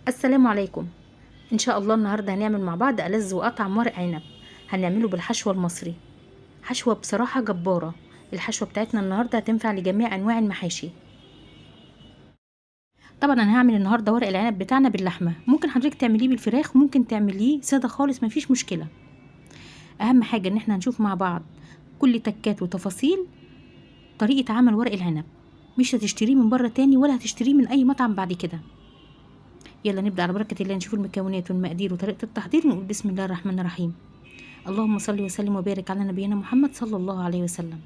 السلام عليكم. ان شاء الله النهارده هنعمل مع بعض ألذ واطعم ورق عنب. هنعمله بالحشوه المصري. حشوه بصراحه جباره. الحشوه بتاعتنا النهارده هتنفع لجميع انواع المحاشي. طبعا انا هعمل النهارده ورق العنب بتاعنا باللحمه، ممكن حضرتك تعمليه بالفراخ، ممكن تعمليه ساده خالص، مفيش مشكله. اهم حاجه ان احنا هنشوف مع بعض كل تكات وتفاصيل طريقه عمل ورق العنب. مش هتشتريه من بره تاني ولا هتشتريه من اي مطعم بعد كده. يلا نبدأ على بركة الله، نشوف المكونات والمقادير وطريقة التحضير ونقول بسم الله الرحمن الرحيم. اللهم صل وسلم وبارك على نبينا محمد صلى الله عليه وسلم.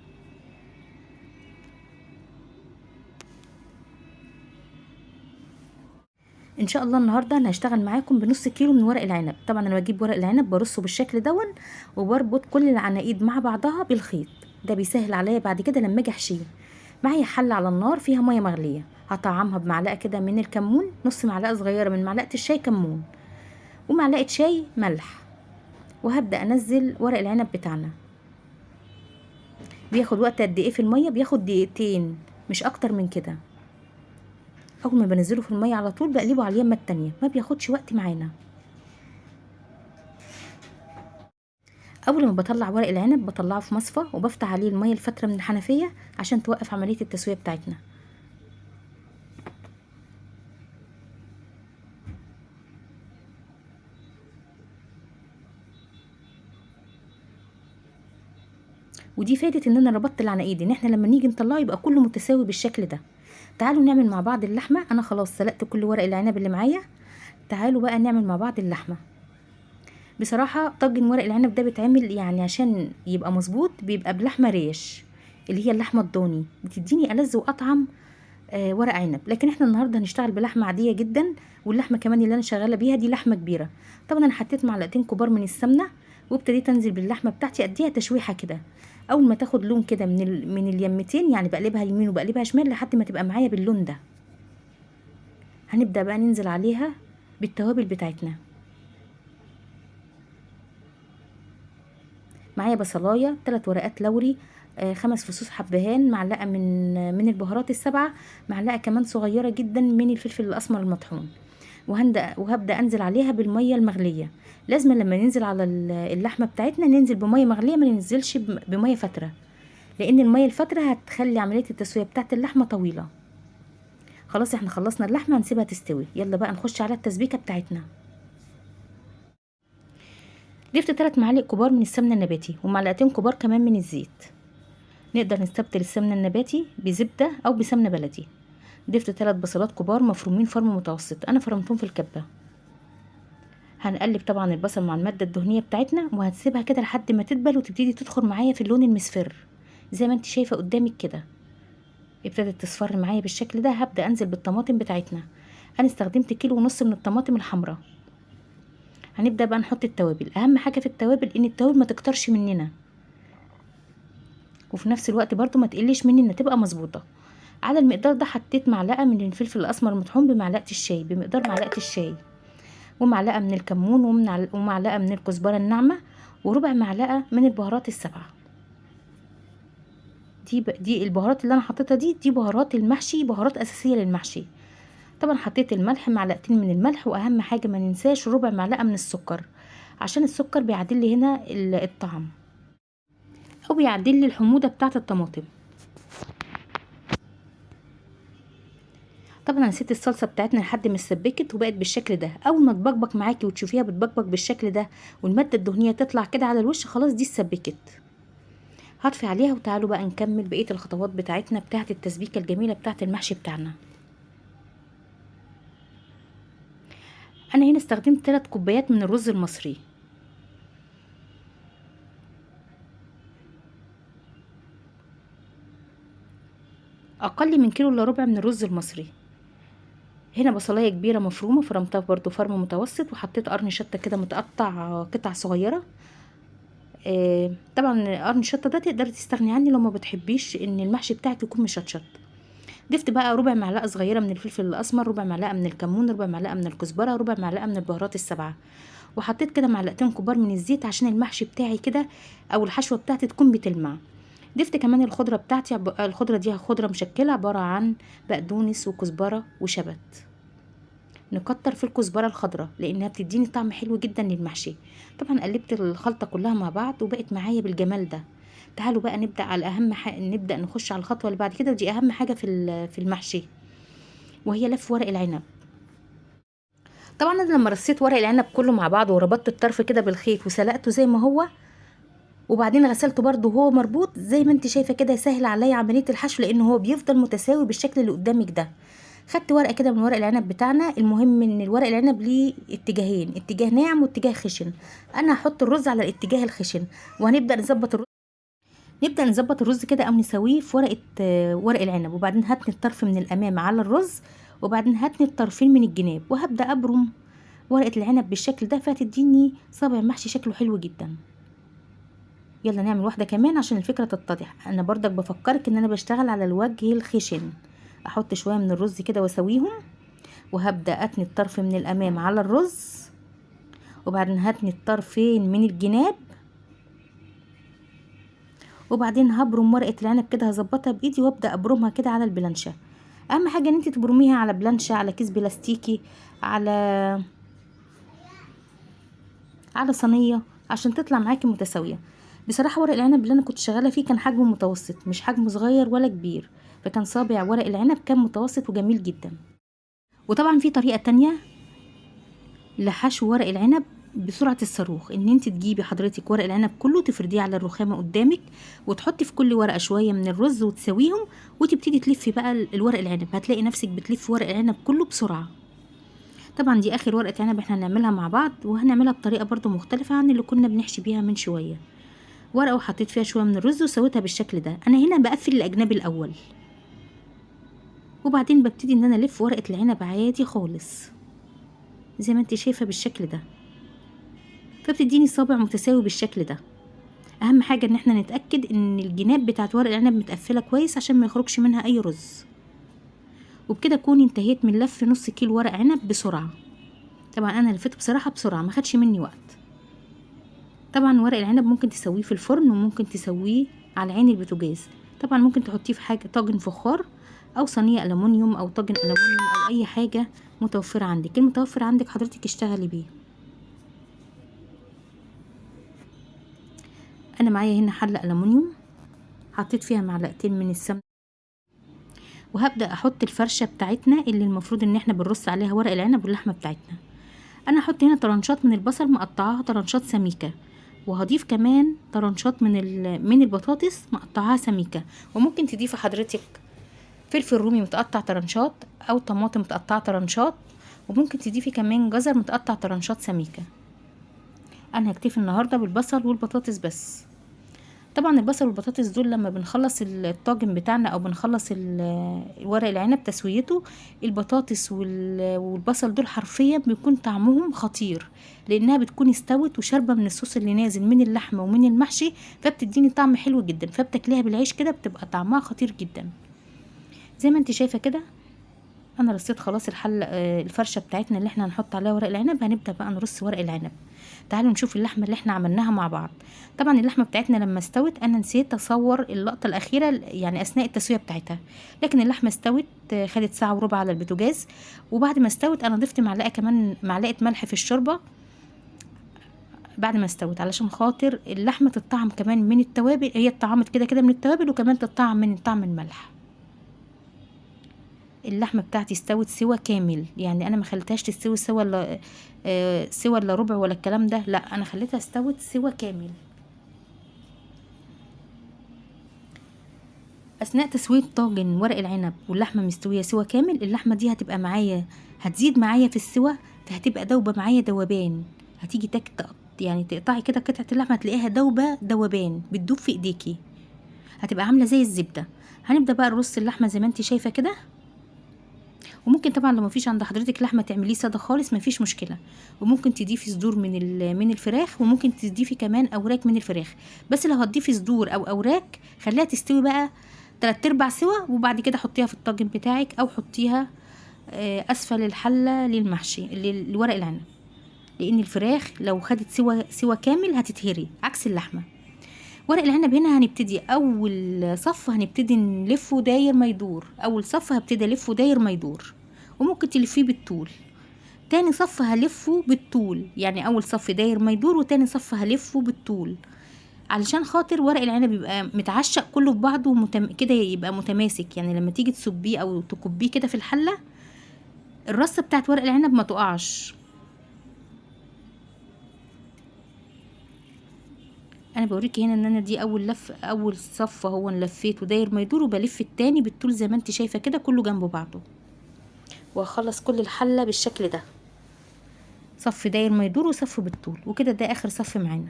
ان شاء الله النهارده انا هشتغل معاكم بنص كيلو من ورق العنب. طبعا انا بجيب ورق العنب برصه بالشكل دون، وبربط كل العناقيد مع بعضها بالخيط. ده بيسهل عليا بعد كده لما اجي احشيه. معايا حله على النار فيها ميه مغليه، هطعمها بمعلقه كده من الكمون، نص معلقه صغيره من معلقه الشاي كمون، ومعلقه شاي ملح. وهبدا انزل ورق العنب بتاعنا. بياخد وقت قد ايه في الميه؟ بياخد دقيقتين، مش اكتر من كده. اول ما بنزله في الميه على طول بقلبه على اليمه التانية، ما بياخدش وقت معانا. اول ما بطلع ورق العنب بطلعه في مصفى وبفتح عليه الميه الفتره من الحنفيه عشان توقف عمليه التسويه بتاعتنا. ودي فايده ان انا ربطت العناقيد، ان احنا لما نيجي نطلعه يبقى كله متساوي بالشكل ده. تعالوا نعمل مع بعض اللحمه. انا خلاص سلقت كل ورق العنب اللي معايا. تعالوا بقى نعمل مع بعض اللحمه. بصراحة طاجن ورق العنب ده بيتعمل يعني عشان يبقى مظبوط بيبقى بلحمة ريش، اللي هي اللحمة الضاني، بتديني ألذ وأطعم ورق عنب. لكن احنا النهاردة هنشتغل بلحمة عادية جدا، واللحمة كمان اللي أنا شغالة بيها دي لحمة كبيرة. طبعا أنا حطيت معلقتين كبار من السمنة، وابتديت أنزل باللحمة بتاعتي أديها تشويحة كده. أول ما تاخد لون كده من اليمتين، يعني بقلبها يمين وبقلبها شمال لحد ما تبقى معايا باللون ده. هنبدأ بقى ننزل عليها بالتوابل بتاعتنا. معايا بصلايه، 3 ورقات لوري، 5 فصوص حبهان، معلقه من البهارات السبعه، معلقه كمان صغيره جدا من الفلفل الاسمر المطحون. وهبدا انزل عليها بالميه المغليه. لازم لما ننزل على اللحمه بتاعتنا ننزل بميه مغليه، ما ننزلش بميه فتره، لان الميه الفتره هتخلي عمليه التسويه بتاعت اللحمه طويله. خلاص احنا خلصنا اللحمه، هنسيبها تستوي. يلا بقى نخش على التسبيكه بتاعتنا. ضفت 3 معالق كبار من السمنه النباتي ومعلقتين كبار كمان من الزيت. نقدر نستبدل السمنة النباتي بزبدة أو بسمنة بلدي. ضفت 3 بصلات كبار مفرومين فرم متوسط، أنا فرمتهم في الكبة. هنقلب طبعا البصل مع المادة الدهنية بتاعتنا، وهنسيبها كده لحد ما تدبل وتبتدي تدخل معايا في اللون المصفر زي ما انت شايفة قدامك كده. ابتدت تصفر معايا بالشكل ده. هبدأ أنزل بالطماطم بتاعتنا. أنا استخدمت 1.5 كيلو من الطماطم الحمراء. هنبدأ بقى نحط التوابل. أهم حاجة في التوابل إن التوابل ما تكترش مننا، وفي نفس الوقت برضو ما تقلش مننا، تبقى مظبوطه. على المقدار ده حطيت معلقه من الفلفل الاسمر المطحون بمعلقه الشاي، بمقدار معلقه الشاي، ومعلقه من الكمون، ومعلقه من الكزبره الناعمه، وربع معلقه من البهارات السبعه. دي البهارات اللي انا حطيتها، دي بهارات المحشي، بهارات اساسيه للمحشي. طبعا حطيت الملح، معلقتين من الملح، واهم حاجه ما ننساش ربع معلقه من السكر، عشان السكر بيعدل لي هنا الطعم، او بيعدل لي الحموضه بتاعه الطماطم. طبعا انا نسيت الصلصه بتاعتنا لحد ما اتسبكت وبقت بالشكل ده. اول ما تبقبق معاكي وتشوفيها بتبقبق بالشكل ده والماده الدهنيه تطلع كده على الوش، خلاص دي اتسبكت. هطفي عليها وتعالوا بقى نكمل بقيه الخطوات بتاعتنا بتاعه التسبيكه الجميله بتاعه المحشي بتاعنا. انا هنا استخدمت 3 كوبايات من الرز المصري. اقل من كيلو الا ربع من الرز المصري. هنا بصلايه كبيره مفرومه فرمتها برضو فرم متوسط، وحطيت قرن شطه كده متقطع قطع صغيره. طبعا قرن الشطه ده تقدري تستغني عنه لو ما بتحبيش ان المحشي بتاعك يكون مشطشط. ضفت بقى ربع معلقه صغيره من الفلفل الاسمر، ربع معلقه من الكمون، ربع معلقه من الكزبره، ربع معلقه من البهارات السبعه، وحطيت كده معلقتين كبار من الزيت عشان المحشي بتاعي كده او الحشوه بتاعتي تكون بتلمع. ضفت كمان الخضره بتاعتي. الخضره دي خضره مشكله عباره عن بقدونس وكزبره وشبت. نكتر في الكزبره الخضراء لانها بتديني طعم حلو جدا للمحشي. طبعا قلبت الخلطه كلها مع بعض وبقت معايا بالجمال ده. تعالوا بقى نبدا على اهم حاجه، نبدا نخش على الخطوه اللي بعد كده، ودي اهم حاجه في المحشي، وهي لف ورق العنب. طبعا انا لما رصيت ورق العنب كله مع بعض وربطت الطرف كده بالخيط وسلقته زي ما هو، وبعدين غسلته برده وهو مربوط زي ما انت شايفه كده، يسهل عليا عمليه الحشو لان هو بيفضل متساوي بالشكل اللي قدامك ده. خدت ورقه كده من ورق العنب بتاعنا. المهم ان الورق العنب ليه اتجاهين، اتجاه ناعم واتجاه خشن. انا هحط الرز على الاتجاه الخشن، وهنبدا نظبط الرز. نبدا نظبط الرز كده او نسويه في ورق العنب، وبعدين هتني الطرف من الامام على الرز، وبعدين هتني الطرفين من الجناب، وهبدا ابرم ورقه العنب بالشكل ده، فتديني صابع محشي شكله حلو جدا. يلا نعمل واحده كمان عشان الفكره تتضح. انا برضك بفكرك ان انا بشتغل على الوجه الخشن. احط شويه من الرز كده واسويهم، وهبدا اتني الطرف من الامام على الرز، وبعدين هتني الطرفين من الجناب، وبعدين هبرم ورقه العنب كده، هظبطها بايدي وابدا ابرمها كده على البلانشه. اهم حاجه ان انت تبرميها على بلانشه، على كيس بلاستيكي، على صينيه، عشان تطلع معاكي متساويه. بصراحه ورق العنب اللي انا كنت شغاله فيه كان حجمه متوسط، مش حجمه صغير ولا كبير، فكان صابع ورق العنب كان متوسط وجميل جدا. وطبعا في طريقه تانية لحشو ورق العنب بسرعه الصاروخ، ان انت تجيبي حضرتك ورق العنب كله تفرديه على الرخامه قدامك، وتحطي في كل ورقه شويه من الرز وتسويهم، وتبتدي تلفي بقى الورق العنب. هتلاقي نفسك بتلفي ورق العنب كله بسرعه. طبعا دي اخر ورقه عنب احنا هنعملها مع بعض، وهنعملها بطريقه برضو مختلفه عن اللي كنا بنحشي بيها من شويه. ورقه وحطيت فيها شويه من الرز وسويتها بالشكل ده. انا هنا بقفل الاجناب الاول، وبعدين ببتدي ان انا الف ورقه العنب عادي خالص زي ما انت شايفه بالشكل ده، فبتديني صابع متساوي بالشكل ده. اهم حاجه ان احنا نتاكد ان الجناب بتاعت ورق العنب متقفله كويس عشان ما يخرجش منها اي رز. وبكده اكون انتهيت من لف نص كيلو ورق عنب بسرعه. طبعا انا لفيته بصراحه بسرعه، ما خدش مني وقت. طبعا ورق العنب ممكن تسويه في الفرن، وممكن تسويه على عين البوتاجاز. طبعا ممكن تحطيه في حاجه، طاجن فخار او صينيه الومنيوم او طاجن الومنيوم او اي حاجه متوفره عندك. المتوفر عندك حضرتك اشتغلي بيه. انا معايا هنا حله الومنيوم، حطيت فيها معلقتين من السمنه، وهبدا احط الفرشه بتاعتنا اللي المفروض ان احنا بنرص عليها ورق العنب واللحمه بتاعتنا. انا هحط هنا طرنشات من البصل مقطعاها طرنشات سميكه، وهضيف كمان طرنشات من البطاطس مقطعاها سميكه. وممكن تضيفي حضرتك فلفل رومي متقطع طرنشات، او طماطم متقطعه طرنشات، وممكن تضيفي كمان جزر متقطع طرنشات سميكه. انا هكتفي النهارده بالبصل والبطاطس بس. طبعا البصل والبطاطس دول لما بنخلص الطاجن بتاعنا او بنخلص ورق العنب تسويته، البطاطس والبصل دول حرفيا بيكون طعمهم خطير، لانها بتكون استوت وشاربه من الصوص اللي نازل من اللحمه ومن المحشي، فبتديني طعم حلو جدا، فبتاكليها بالعيش كده بتبقى طعمها خطير جدا. زي ما انت شايفه كده انا رصيت خلاص الفرشه بتاعتنا اللي احنا هنحط عليها ورق العنب. هنبدا بقى نرص ورق العنب. تعالوا نشوف اللحمه اللي احنا عملناها مع بعض. طبعا اللحمه بتاعتنا لما استوت انا نسيت اصور اللقطه الاخيره يعني اثناء التسويه بتاعتها، لكن اللحمه استوت، خدت ساعه وربع على البوتاجاز. وبعد ما استوت انا ضفت معلقه ملح في الشوربه بعد ما استوت، علشان خاطر اللحمه تطعم كمان من التوابل. هي اتطعمت كده كده من التوابل، وكمان تطعم من طعم الملح. اللحمه بتاعتي استوت سوا كامل، يعني انا ما خليتهاش تستوي سوا الا ربع ولا الكلام ده، لا انا خليتها استوت سوا كامل. اثناء تسويه طاجن ورق العنب واللحمه مستويه سوا كامل، اللحمه دي هتبقى معايا، هتزيد معايا في السوا، فهتبقى دوبه معايا دوبان. هتيجي يعني تقطعي كده قطعه اللحمه تلاقيها دوبان بتدوب في ايديكي، هتبقى عامله زي الزبده. هنبدا بقى نرص اللحمه زي ما انت شايفه كده. وممكن طبعا لو مفيش عند حضرتك لحمه تعمليه ساده خالص مفيش مشكله، وممكن تضيفي صدور من الفراخ، وممكن تضيفي كمان اوراق من الفراخ. بس لو هتضيفي صدور او اوراق خليها تستوي بقى 3/4 سوا، وبعد كده حطيها في الطاجن بتاعك، او حطيها اسفل الحله للمحشي لورق العنب، لان الفراخ لو خدت سوا كامل هتتهري عكس اللحمه. ورق العنب هنا هنبتدي اول صف هنبتدي نلفه داير ما يدور، اول صف هبتدي الفه داير ما يدور، وممكن تلفيه بالطول. تاني صف هلفه بالطول، يعني اول صف داير ما يدور وتاني صف هلفه بالطول، علشان خاطر ورق العنب يبقى متعشق كله في بعضه كده يبقى متماسك. يعني لما تيجي تصبيه او تكبيه كده في الحله الرصه بتاعت ورق العنب ما تقعش. انا بوريكي هنا ان انا دي اول صف هو لفيته داير ما يدور، وبلف التاني بالطول زي ما انت شايفه كده كله جنب بعضه، وهخلص كل الحله بالشكل ده، صف داير ما يدور وصف بالطول، وكده ده اخر صف معانا.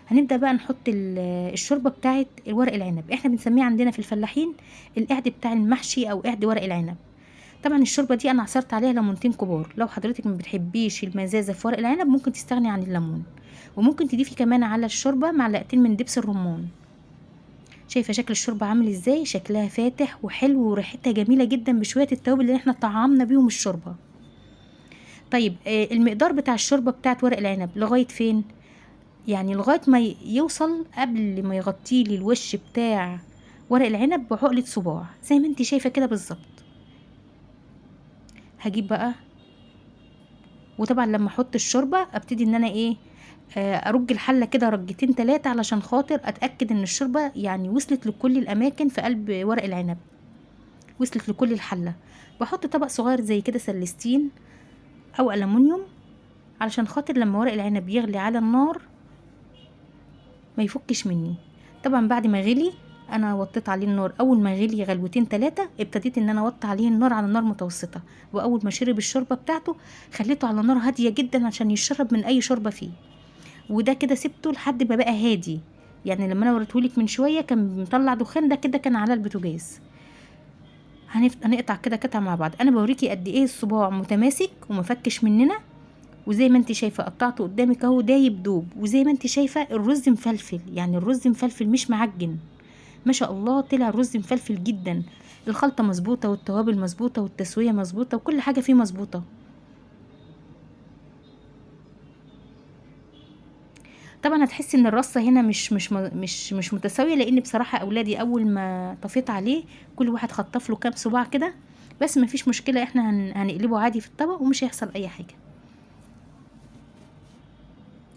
هنبدا بقى نحط الشوربه بتاعه الورق العنب، احنا بنسميه عندنا في الفلاحين القعد بتاع المحشي او قعد ورق العنب. طبعا الشوربه دي انا عصرت عليها ليمونتين كبار، لو حضرتك ما بتحبيش المزازه في ورق العنب ممكن تستغني عن الليمون، وممكن تضيفي كمان على الشوربه معلقتين من دبس الرمان. شايفه شكل الشوربه عامل ازاي؟ شكلها فاتح وحلو وريحتها جميله جدا بشويه التوابل اللي احنا طعمنا بيهم الشوربه. طيب المقدار بتاع الشوربه بتاعت ورق العنب لغايه فين؟ يعني لغايه ما يوصل قبل ما يغطيه لي الوش بتاع ورق العنب بعقله صباع زي ما انت شايفه كده بالظبط. هجيب بقى، وطبعا لما احط الشوربه ابتدي ان انا ايه ارج الحله كده رجتين 3 علشان خاطر اتاكد ان الشوربه يعني وصلت لكل الاماكن في قلب ورق العنب، وصلت لكل الحله. بحط طبق صغير زي كده سلستين او ألمونيوم علشان خاطر لما ورق العنب يغلي على النار ما يفكش مني. طبعا بعد ما غلي انا وطيت عليه النار، اول ما غلي غلوتين 3 ابتديت ان انا اوطي عليه النار على نار متوسطه، واول ما شرب الشوربه بتاعته خليته على نار هاديه جدا عشان يشرب من اي شوربه فيه، وده كده سبته لحد ما بقى هادي. يعني لما انا وريتهولك من شويه كان مطلع دخان، ده كده كان على البوتاجاز. هنقطع كده قطع مع بعض، انا بوريكي قد ايه الصباع متماسك ومفكش مننا، وزي ما انت شايفه قطعته قدامك اهو دايب دوب، وزي ما انت شايفه الرز مفلفل، يعني الرز مفلفل مش معجن، ما شاء الله طلع الرز مفلفل جدا. الخلطه مظبوطه والتوابل مظبوطه والتسويه مظبوطه وكل حاجه فيه مظبوطه. طبعا هتحسي ان الرصه هنا مش متساويه، لان بصراحه اولادي اول ما طفيت عليه كل واحد خطف له كام صباع كده، بس مفيش مشكله، احنا هنقلبه عادي في الطبق ومش هيحصل اي حاجه.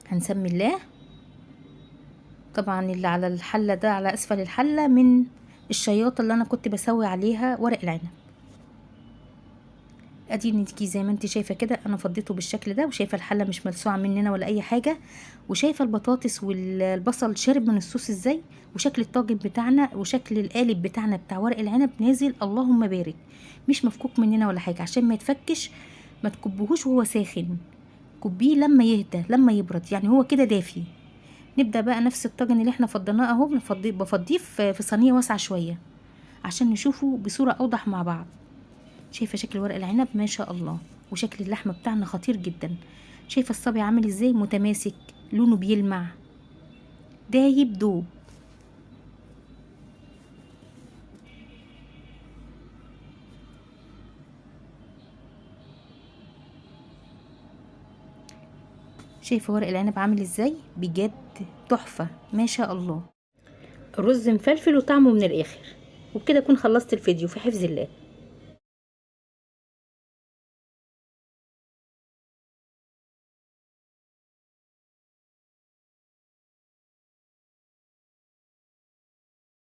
هنسمي الله. طبعا اللي على الحله ده على اسفل الحله من الشياطه اللي انا كنت بسوي عليها ورق العنب. ادي نتيجي زي ما انت شايفه كده، انا فضيته بالشكل ده، وشايفه الحله مش ملسوعه مننا ولا اي حاجه، وشايفه البطاطس والبصل شرب من الصوص ازاي، وشكل الطاجن بتاعنا وشكل القالب بتاعنا بتاع ورق العنب نازل اللهم بارك، مش مفكوك مننا ولا حاجه. عشان ما يتفكش ما تكبهوش وهو ساخن، كبيه لما يهدى لما يبرد، يعني هو كده دافي. نبدا بقى نفس الطاجن اللي احنا فضيناه اهو بفضيه في صينيه واسعه شويه عشان نشوفه بصوره اوضح مع بعض. شايفه شكل ورق العنب ما شاء الله، وشكل اللحمه بتاعنا خطير جدا. شايفه الصبي عامل ازاي متماسك، لونه بيلمع دايب دوب. شايفه ورق العنب عامل ازاي بجد تحفه ما شاء الله. الرز مفلفل وطعمه من الاخر. وبكده اكون خلصت الفيديو في حفظ الله.